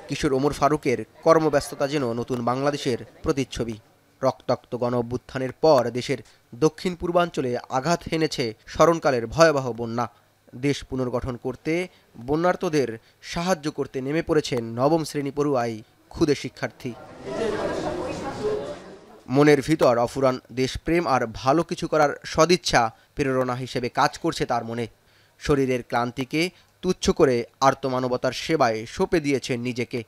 কিশোর ওমর ফারুকের কর্মব্যস্ততা যেন নতুন বাংলাদেশের প্রতিচ্ছবি। রক্তাক্ত গণ অভ্যুত্থানের পর দেশের দক্ষিণ পূর্বাঞ্চলে আঘাত হেনেছে স্মরণকালের ভয়াবহ বন্যা। দেশ পুনর্গঠন করতে বন্যার্তদের সাহায্য করতে নেমে পড়েছেন নবম শ্রেণী পড়ুয়াই ক্ষুদে শিক্ষার্থী। মনের ভিতর অফুরান দেশপ্রেম আর ভালো কিছু করার সদিচ্ছা প্রেরণা হিসেবে কাজ করছে তার মনে। শরীরের ক্লান্তিকে তুচ্ছ করে আর্তমানবতার সেবায় সঁপে দিয়েছেন নিজেকে।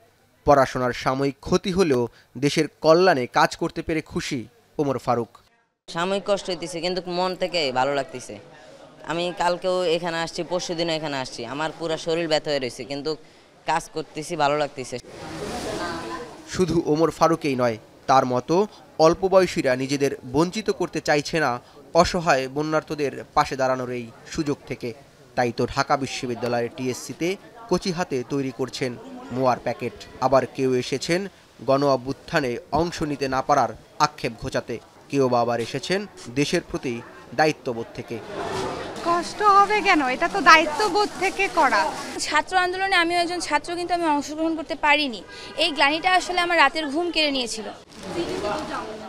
পড়াশোনার সাময়িক ক্ষতি হলেও দেশের কল্যাণে কাজ করতে পেরে খুশি ওমর ফারুক। সাময়িক কষ্ট হইতেছে কিন্তু মন থেকে ভালো লাগতেছে। আমি কালকেও এখানে আসছি, পরশু দিনও এখানে আসছি, আমার পুরো শরীর ব্যথা হয়ে রয়েছে কিন্তু কাজ করতেছি, ভালো লাগতেছে। শুধু ওমর ফারুকই নয়, তার মতো অল্প বয়সীরা নিজেদের বঞ্চিত করতে চাইছে না অসহায় বন্যার্তদের পাশে দাঁড়ানোর এই সুযোগ থেকে। তাই তো ঢাকা বিশ্ববিদ্যালয়ের টিএসসিতে কচি হাতে তৈরি করছেন মোয়ার প্যাকেট। আবার কেউ এসেছেন গণ অভ্যুত্থানে অংশ নিতে না পারার আক্ষেপ ঘোচাতে, কেউ বা আবার এসেছেন দেশের প্রতি দায়িত্ববোধ থেকে। কষ্ট হবে কেন, এটা তো দায়িত্ববোধ থেকে করা। ছাত্র আন্দোলনে আমিও একজন ছাত্র, কিন্তু আমি অংশগ্রহণ করতে পারিনি। এই গ্লানিটা আসলে আমার রাতের ঘুম কেড়ে নিয়েছিল।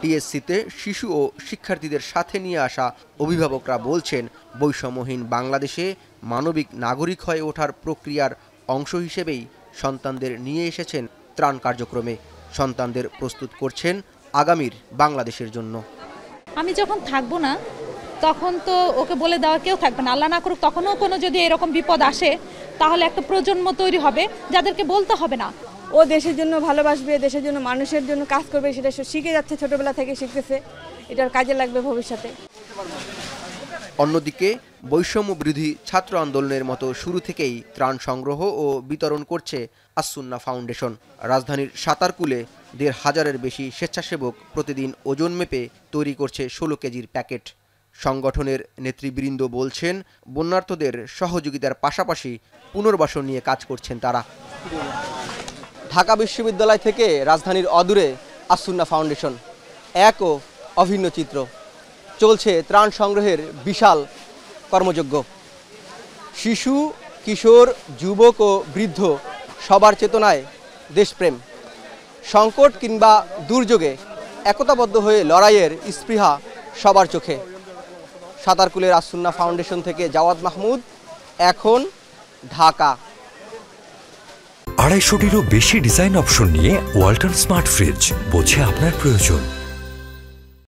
টিএসসিতে শিশু ও শিক্ষার্থীদের সাথে নিয়ে আসা অভিভাবকরা বলছেন, বৈষম্যহীন বাংলাদেশে মানবিক নাগরিক হয়ে ওঠার প্রক্রিয়ার অংশ হিসেবেই সন্তানদের নিয়ে এসেছেন ত্রাণ কার্যক্রমে। সন্তানদের প্রস্তুত করছেন আগামীর বাংলাদেশের জন্য। আমি যখন থাকবো না তখন তো ওকে বলে দেওয়া কেউ থাকবে না। আল্লাহ না করুক তখনও কোনো যদি এরকম বিপদ আসে, তাহলে একটা প্রজন্ম তৈরি হবে যাদেরকে বলতে হবে না। ও দেশের জন্য ভালোবাসবে, দেশের জন্য, মানুষের জন্য কাজ করবে, সেটা শিখে যাচ্ছে, ছোটবেলা থেকে শিখতেছে, এটার কাজে লাগবে ভবিষ্যতে। অন্যদিকে বৈষম্য বিরোধী ছাত্র আন্দোলনের মতো শুরু থেকেই ত্রাণ সংগ্রহ ও বিতরণ করছে আসসুন্না ফাউন্ডেশন। রাজধানীর সাতারকুলে ১৫০০-এর বেশি স্বেচ্ছাসেবক প্রতিদিন ওজন মেপে তৈরি করছে ১৬ কেজির প্যাকেট। সংগঠনের নেতৃবৃন্দ বলছেন, বন্যার্তদের সহযোগিতার পাশাপাশি পুনর্বাসন নিয়ে কাজ করছেন তারা। ঢাকা বিশ্ববিদ্যালয় থেকে রাজধানীর অদূরে আসসুন্না ফাউন্ডেশন, এক ও অভিন্ন চিত্র। চলছে ত্রাণ সংগ্রহের বিশাল কর্মযজ্ঞ। শিশু, কিশোর, যুবক ও বৃদ্ধ সবার চেতনায় দেশপ্রেম। সংকট কিংবা দুর্যোগে একতাবদ্ধ হয়ে লড়াইয়ের স্পৃহা সবার চোখে। সাতারকুলের আসসুন্না ফাউন্ডেশন থেকে জাওয়াদ মাহমুদ, এখন, ঢাকা। ২৫০টিরও বেশি ডিজাইন অপশন নিয়ে ওয়ালটন স্মার্ট ফ্রিজ, বোঝে আপনার প্রয়োজন।